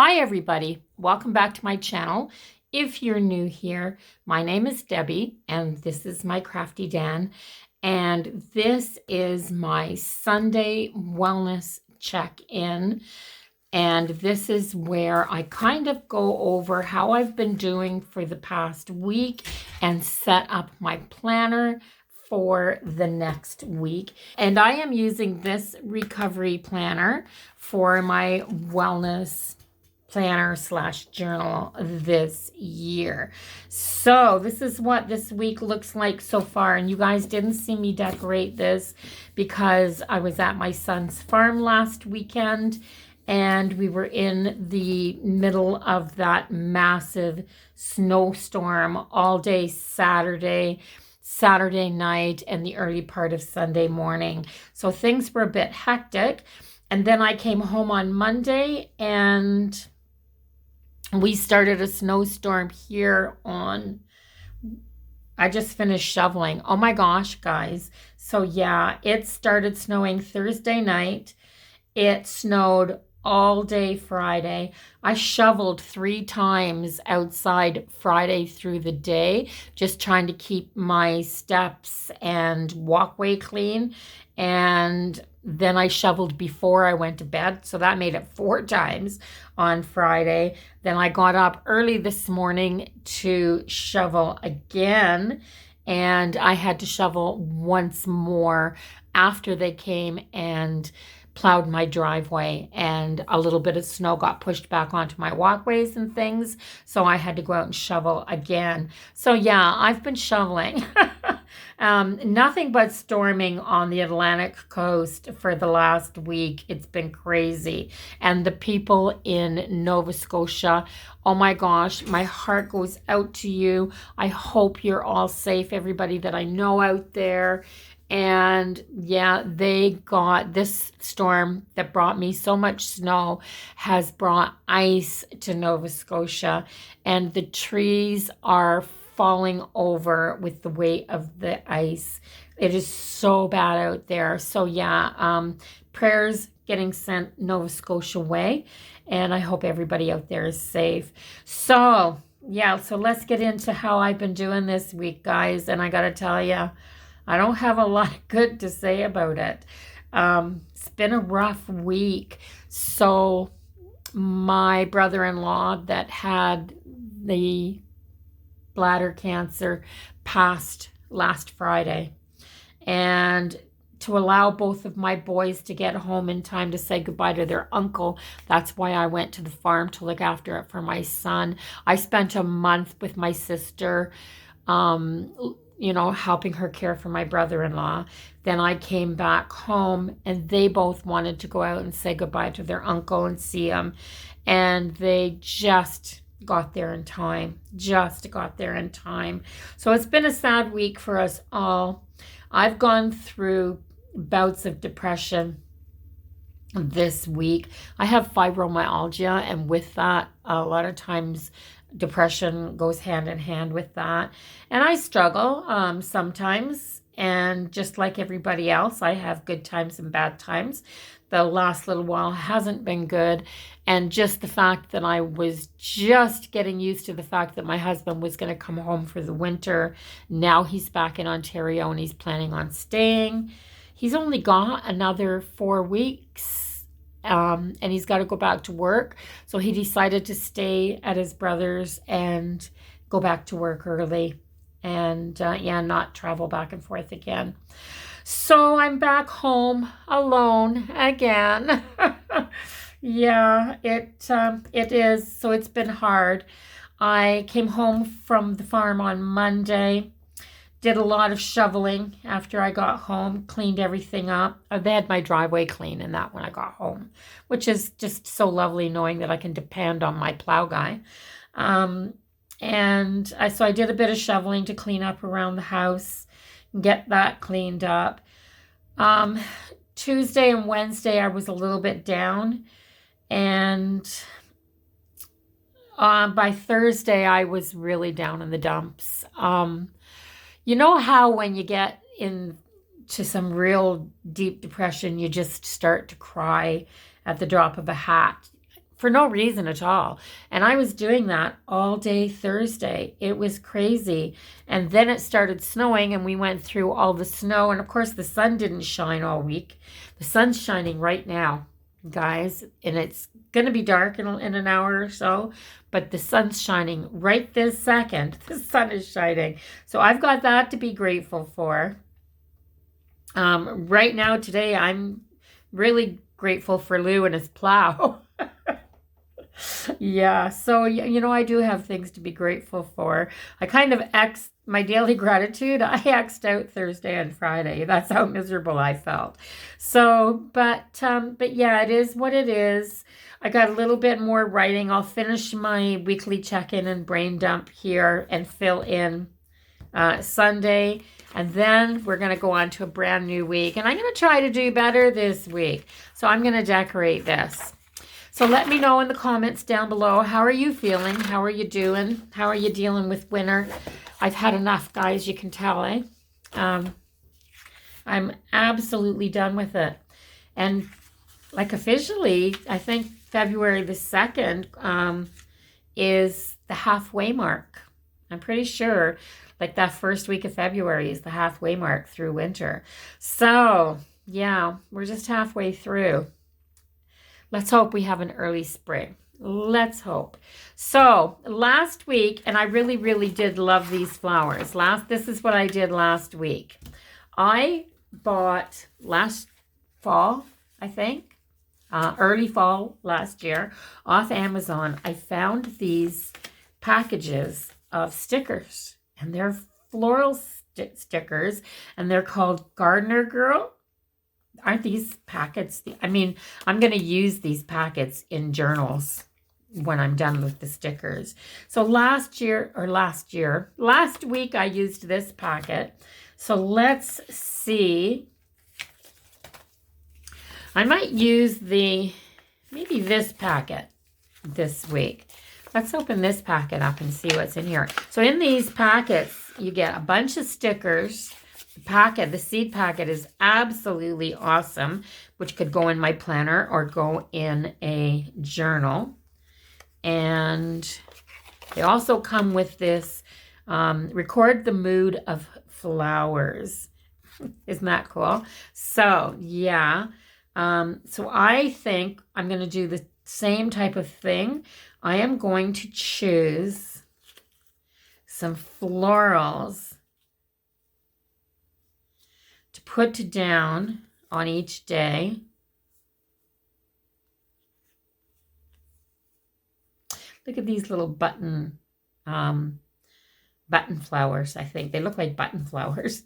Hi everybody, welcome back to my channel. If you're new here, my name is Debbie and this is my Crafty Dan, and this is my Sunday wellness check-in, and this is where I kind of go over how I've been doing for the past week and set up my planner for the next week. And I am using this recovery planner for my wellness planner / journal this year. So this is what this week looks like so far. And you guys didn't see me decorate this because I was at my son's farm last weekend and we were in the middle of that massive snowstorm all day Saturday night and the early part of Sunday morning. So things were a bit hectic. And then I came home on Monday and we started a snowstorm here I just finished shoveling. Oh my gosh, guys. So yeah, it started snowing Thursday night. It snowed all day Friday. I shoveled 3 times outside Friday through the day, just trying to keep my steps and walkway clean. And then I shoveled before I went to bed, so that made it 4 times on Friday. Then I got up early this morning to shovel again, and I had to shovel once more after they came and plowed my driveway, and a little bit of snow got pushed back onto my walkways and things, so I had to go out and shovel again. So yeah, I've been shoveling. Nothing but storming on the Atlantic coast for the last week. It's been crazy. And the people in Nova Scotia, oh my gosh, my heart goes out to you. I hope you're all safe, everybody that I know out there. And yeah, they got this storm that brought me so much snow has brought ice to Nova Scotia, and the trees are falling over with the weight of the ice. It is so bad out there. So yeah, prayers getting sent Nova Scotia way, and I hope everybody out there is safe. So yeah, so let's get into how I've been doing this week, guys. And I gotta tell you, I don't have a lot good to say about it. It's been a rough week. So my brother-in-law that had the bladder cancer passed last Friday. And to allow both of my boys to get home in time to say goodbye to their uncle, that's why I went to the farm to look after it for my son. I spent a month with my sister, helping her care for my brother-in-law. Then I came back home and they both wanted to go out and say goodbye to their uncle and see him. And they just got there in time. So it's been a sad week for us all. I've gone through bouts of depression this week. I have fibromyalgia, and with that, a lot of times depression goes hand in hand with that. And I struggle sometimes, and just like everybody else, I have good times and bad times. The last little while hasn't been good, and just the fact that I was just getting used to the fact that my husband was going to come home for the winter. Now he's back in Ontario and he's planning on staying. He's only got another 4 weeks, and he's got to go back to work. So he decided to stay at his brother's and go back to work early and not travel back and forth again. So I'm back home alone again. Yeah, it is. So it's been hard. I came home from the farm on Monday, did a lot of shoveling after I got home, cleaned everything up. I had my driveway clean and that when I got home, which is just so lovely knowing that I can depend on my plow guy. So I did a bit of shoveling to clean up around the house, get that cleaned up. Tuesday and Wednesday I was a little bit down, and by Thursday I was really down in the dumps. You know how when you get into some real deep depression, you just start to cry at the drop of a hat. for no reason at all. And I was doing that all day Thursday. It was crazy. And then it started snowing and we went through all the snow. And of course, the sun didn't shine all week. The sun's shining right now, guys. And it's going to be dark in an hour or so. But the sun's shining right this second. The sun is shining. So I've got that to be grateful for. Right now, today, I'm really grateful for Lou and his plow. Yeah, so, I do have things to be grateful for. I kind of my daily gratitude, I X'd out Thursday and Friday. That's how miserable I felt. So, but yeah, it is what it is. I got a little bit more writing. I'll finish my weekly check-in and brain dump here and fill in Sunday. And then we're going to go on to a brand new week. And I'm going to try to do better this week. So I'm going to decorate this. So let me know in the comments down below. How are you feeling? How are you doing? How are you dealing with winter? I've had enough, guys. You can tell, eh? I'm absolutely done with it. And like officially, I think February the 2nd is the halfway mark. I'm pretty sure like that first week of February is the halfway mark through winter. So yeah, we're just halfway through. Let's hope we have an early spring. Let's hope. So last week, and I really, really did love these flowers. This is what I did last week. I bought last fall, I think, early fall last year off Amazon. I found these packages of stickers, and they're floral stickers, and they're called Gardener Girl. Aren't these packets? I'm going to use these packets in journals when I'm done with the stickers. So last week I used this packet. So let's see. I might use maybe this packet this week. Let's open this packet up and see what's in here. So in these packets, you get a bunch of stickers. The seed packet is absolutely awesome, which could go in my planner or go in a journal. And they also come with this record the mood of flowers. Isn't that cool? So yeah, so I think I'm going to do the same type of thing. I am going to choose some florals to put down on each day. Look at these little button flowers, I think. They look like button flowers.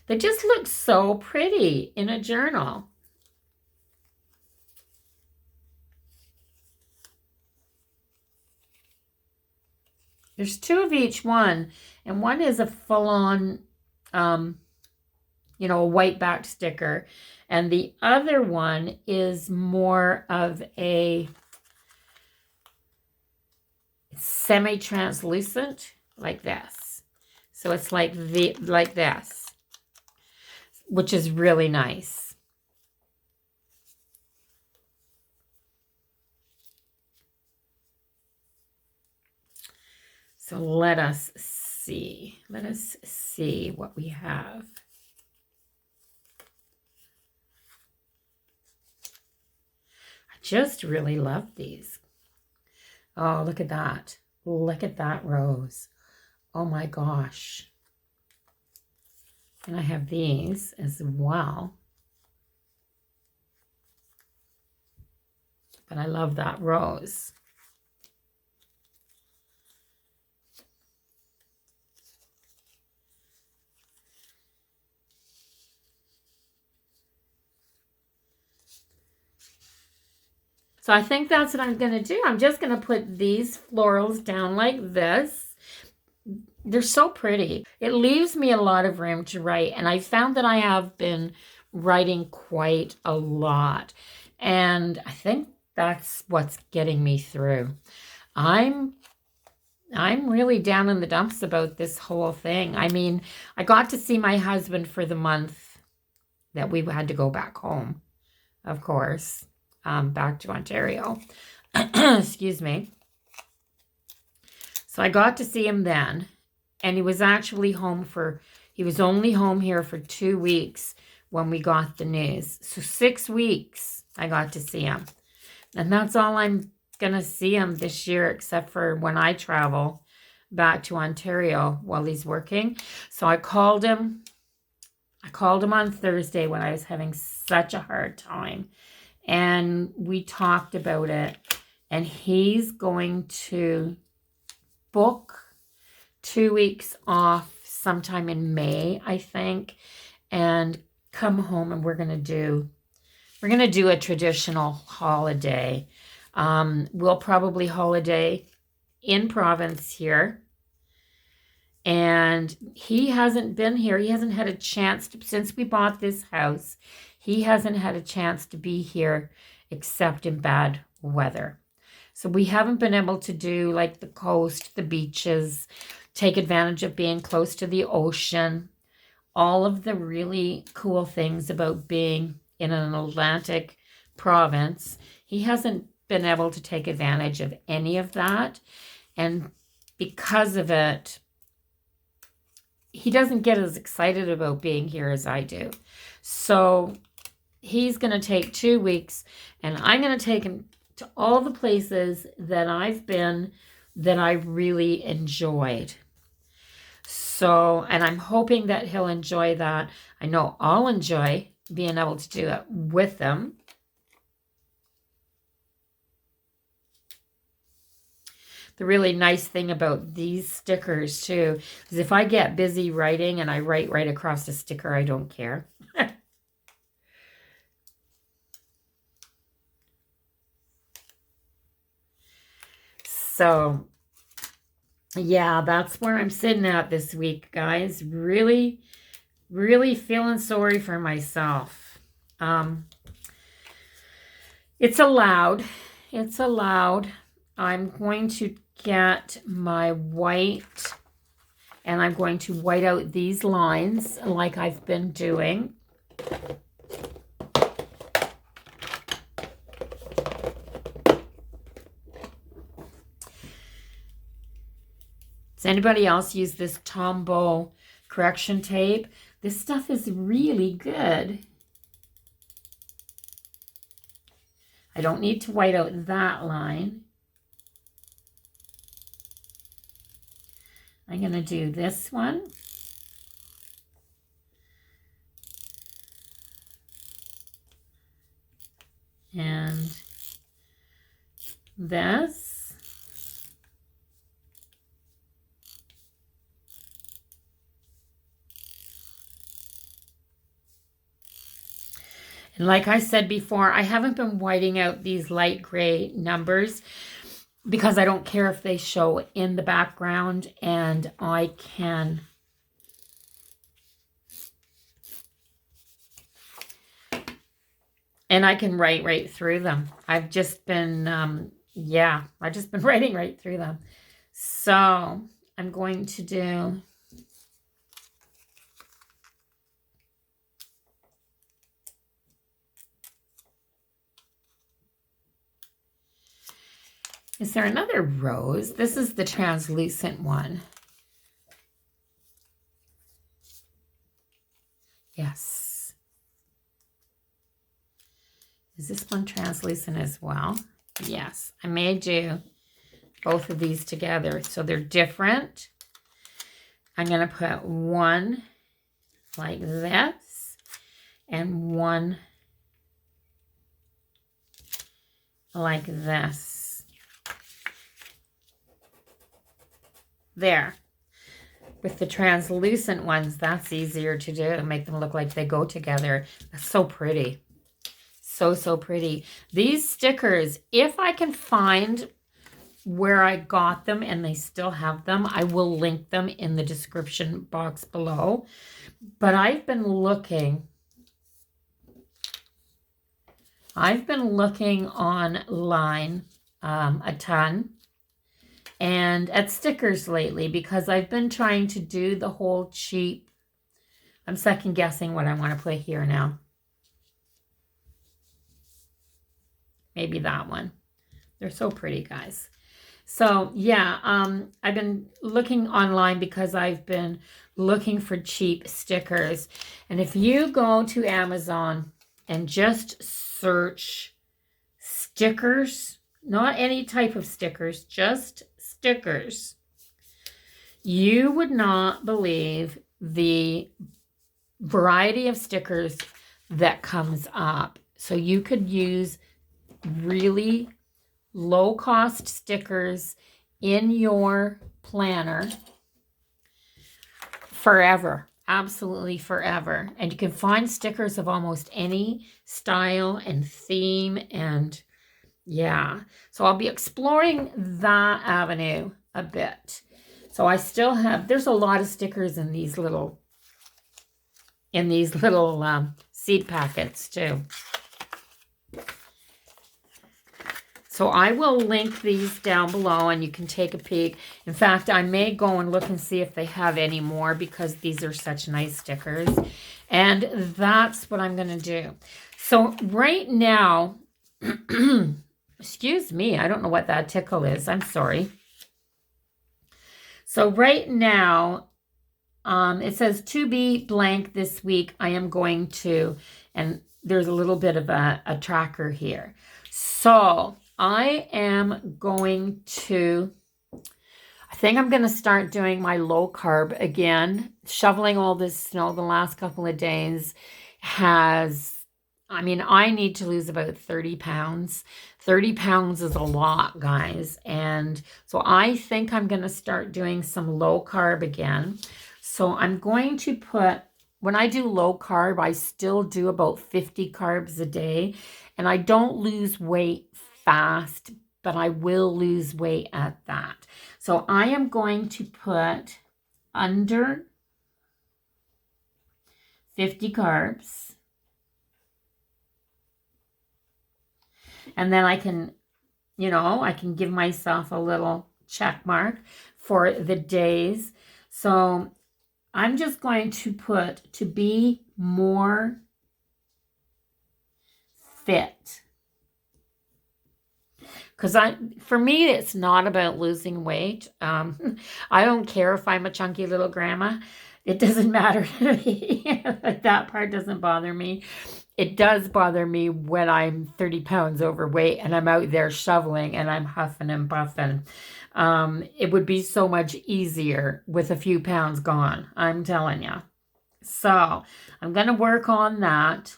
They just look so pretty in a journal. There's 2 of each one, and one is a full-on, a white-backed sticker, and the other one is more of a semi-translucent, like this. So it's like this, which is really nice. So let us see. Let us see what we have. I just really love these. Oh, look at that. Look at that rose. Oh my gosh. And I have these as well. But I love that rose. So I think that's what I'm going to do. I'm just going to put these florals down like this. They're so pretty. It leaves me a lot of room to write. And I found that I have been writing quite a lot. And I think that's what's getting me through. I'm really down in the dumps about this whole thing. I mean, I got to see my husband for the month that we had to go back home, of course, back to Ontario. Excuse me. So I got to see him then, and he was actually he was only home here for 2 weeks when we got the news. So 6 weeks I got to see him. And that's all I'm going to see him this year, except for when I travel back to Ontario while he's working. So I called him. I called him on Thursday when I was having such a hard time. And we talked about it. And he's going to book 2 weeks off sometime in May, I think, and come home, and we're going to do a traditional holiday. We'll probably holiday in province here. And he hasn't been here. He hasn't had a chance to, since we bought this house, he hasn't had a chance to be here except in bad weather. So we haven't been able to do like the coast, the beaches, take advantage of being close to the ocean, all of the really cool things about being in an Atlantic province. He hasn't been able to take advantage of any of that. And because of it, he doesn't get as excited about being here as I do. So he's going to take 2 weeks, and I'm going to take him to all the places that I've been that I really enjoyed. So, and I'm hoping that he'll enjoy that. I know I'll enjoy being able to do it with him. The really nice thing about these stickers too is if I get busy writing and I write right across the sticker, I don't care. So, yeah, that's where I'm sitting at this week, guys. Really, really feeling sorry for myself. It's allowed. It's allowed. I'm going to get my white, and I'm going to white out these lines like I've been doing. Does anybody else use this Tombow correction tape? This stuff is really good. I don't need to white out that line. I'm going to do this one. And this. And like I said before, I haven't been whiting out these light gray numbers because I don't care if they show in the background, and I can write right through them. I've just been, I've just been writing right through them. So I'm going to do... Is there another rose? This is the translucent one. Yes. Is this one translucent as well? Yes. I may do both of these together so they're different. I'm going to put one like this and one like this. There. With the translucent ones, that's easier to do. Make them look like they go together. That's so pretty. So, so pretty. These stickers, if I can find where I got them and they still have them, I will link them in the description box below. But I've been looking online a ton. And at stickers lately, because I've been trying to do the whole cheap I'm second guessing what I want to put here now. Maybe that one. They're so pretty, guys. So yeah, I've been looking online because I've been looking for cheap stickers. And if you go to Amazon and just search stickers, not any type of stickers, just stickers, you would not believe the variety of stickers that comes up. So you could use really low-cost stickers in your planner forever, absolutely forever. And you can find stickers of almost any style and theme, and yeah. So I'll be exploring that avenue a bit. So I still have, there's a lot of stickers in these little seed packets too. So I will link these down below and you can take a peek. In fact, I may go and look and see if they have any more because these are such nice stickers. And that's what I'm going to do. So right now, excuse me, I don't know what that tickle is. I'm sorry. So right now, it says to be blank this week. I am going to, and there's a little bit of a tracker here. So I am going to, I think I'm going to start doing my low carb again. Shoveling all this snow the last couple of days has, I mean, I need to lose about 30 pounds. 30 pounds is a lot, guys. And so I think I'm going to start doing some low carb again. So I'm going to put, when I do low carb, I still do about 50 carbs a day. And I don't lose weight fast, but I will lose weight at that. So I am going to put under 50 carbs. And then I can, you know, I can give myself a little check mark for the days. So I'm just going to put to be more fit. Because for me, it's not about losing weight. I don't care if I'm a chunky little grandma. It doesn't matter to me. That part doesn't bother me. It does bother me when I'm 30 pounds overweight and I'm out there shoveling and I'm huffing and puffing. It would be so much easier with a few pounds gone, I'm telling you. So I'm going to work on that.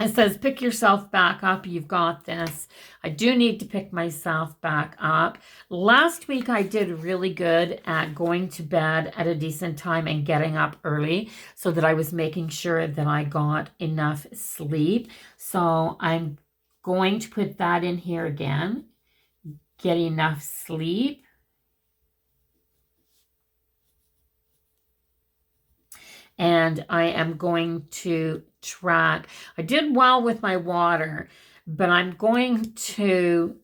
It says, pick yourself back up. You've got this. I do need to pick myself back up. Last week, I did really good at going to bed at a decent time and getting up early so that I was making sure that I got enough sleep. So I'm going to put that in here again. Get enough sleep. And I am going to track. I did well with my water, but I'm going to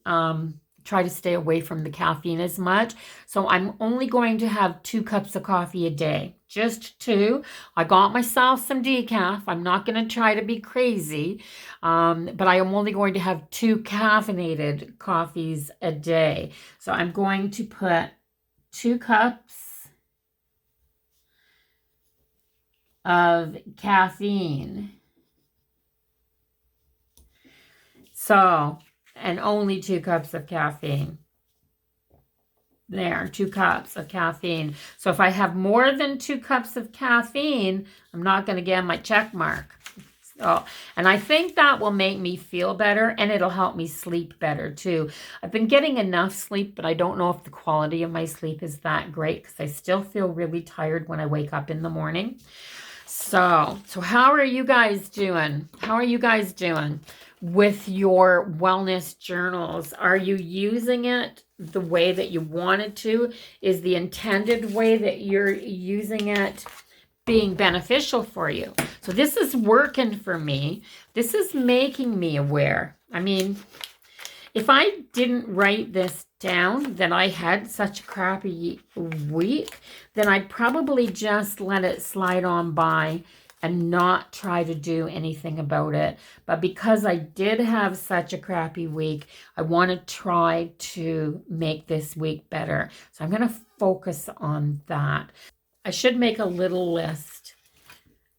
try to stay away from the caffeine as much. So I'm only going to have 2 cups of coffee a day, just 2. I got myself some decaf. I'm not going to try to be crazy, but I am only going to have 2 caffeinated coffees a day. So I'm going to put 2 cups of caffeine. So, and only 2 cups of caffeine. There, 2 cups of caffeine. So if I have more than 2 cups of caffeine, I'm not going to get my check mark. So, and I think that will make me feel better and it'll help me sleep better too. I've been getting enough sleep, but I don't know if the quality of my sleep is that great because I still feel really tired when I wake up in the morning. So how are you guys doing? How are you guys doing with your wellness journals? Are you using it the way that you wanted to? Is the intended way that you're using it being beneficial for you? So this is working for me. This is making me aware. I mean, if I didn't write this down that I had such a crappy week, then I'd probably just let it slide on by and not try to do anything about it. But because I did have such a crappy week, I want to try to make this week better. So I'm going to focus on that. I should make a little list,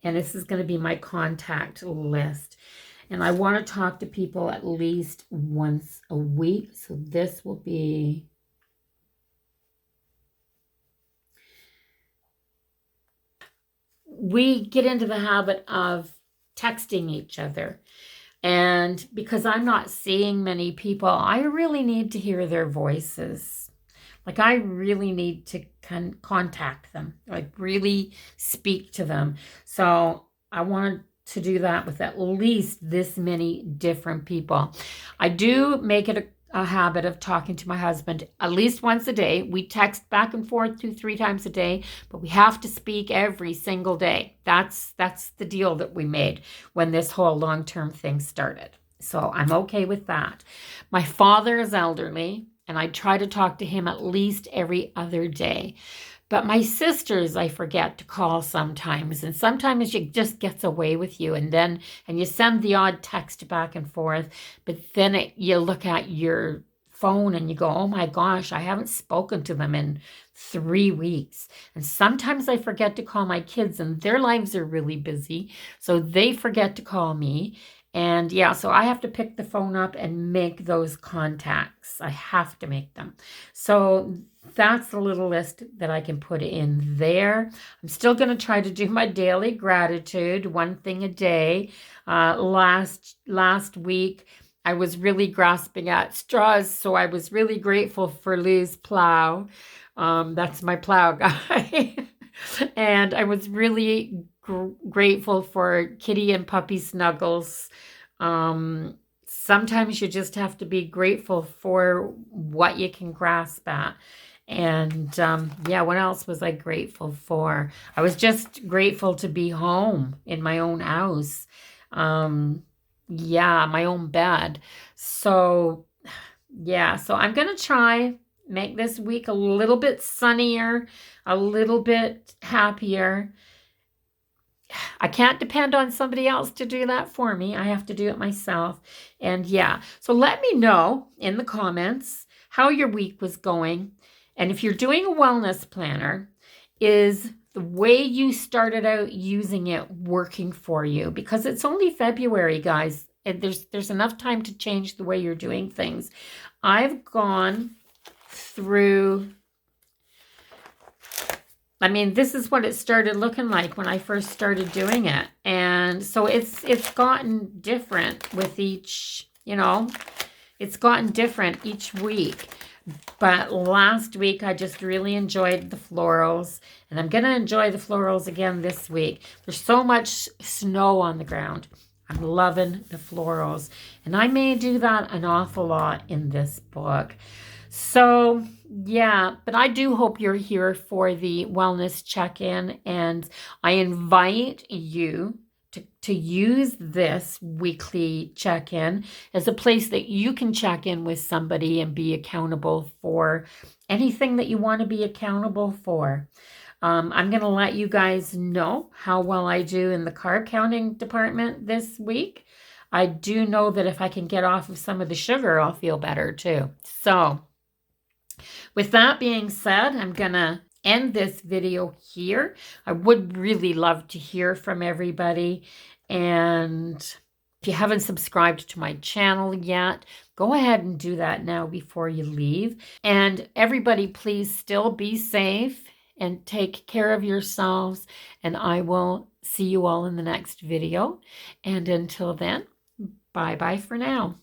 and this is going to be my contact list. And I want to talk to people at least once a week. So this will be... We get into the habit of texting each other. And because I'm not seeing many people, I really need to hear their voices. Like, I really need to contact them, like really speak to them. So I want to do that with at least this many different people. I do make it a habit of talking to my husband at least once a day. We text back and forth 2-3 times a day, but we have to speak every single day. That's the deal that we made when this whole long-term thing started. So I'm okay with that. My father is elderly, and I try to talk to him at least every other day. But my sisters, I forget to call sometimes, and sometimes it just gets away with you, and you send the odd text back and forth, but then you look at your phone and you go, oh my gosh, I haven't spoken to them in 3 weeks. And sometimes I forget to call my kids, and their lives are really busy, so they forget to call me. And yeah, so I have to pick the phone up and make those contacts. I have to make them. So that's the little list that I can put in there. I'm still going to try to do my daily gratitude, one thing a day. Last week, I was really grasping at straws, so I was really grateful for Lou's plow. That's my plow guy. And I was really grateful for Kitty and Puppy Snuggles. Sometimes you just have to be grateful for what you can grasp at. And yeah, what else was I grateful for? I was just grateful to be home in my own house. Yeah, my own bed. So yeah, so I'm going to try make this week a little bit sunnier, a little bit happier. I can't depend on somebody else to do that for me. I have to do it myself. And yeah, so let me know in the comments how your week was going. And if you're doing a wellness planner, is the way you started out using it working for you? Because it's only February, guys. And there's enough time to change the way you're doing things. I've gone through... I mean, this is what it started looking like when I first started doing it. And so it's gotten different with each, it's gotten different each week. But last week, I just really enjoyed the florals. And I'm going to enjoy the florals again this week. There's so much snow on the ground. I'm loving the florals. And I may do that an awful lot in this book. So... yeah, but I do hope you're here for the wellness check-in, and I invite you to use this weekly check-in as a place that you can check in with somebody and be accountable for anything that you want to be accountable for. I'm going to let you guys know how well I do in the carb counting department this week. I do know that if I can get off of some of the sugar, I'll feel better too. So... with that being said, I'm going to end this video here. I would really love to hear from everybody. And if you haven't subscribed to my channel yet, go ahead and do that now before you leave. And everybody, please still be safe and take care of yourselves. And I will see you all in the next video. And until then, bye-bye for now.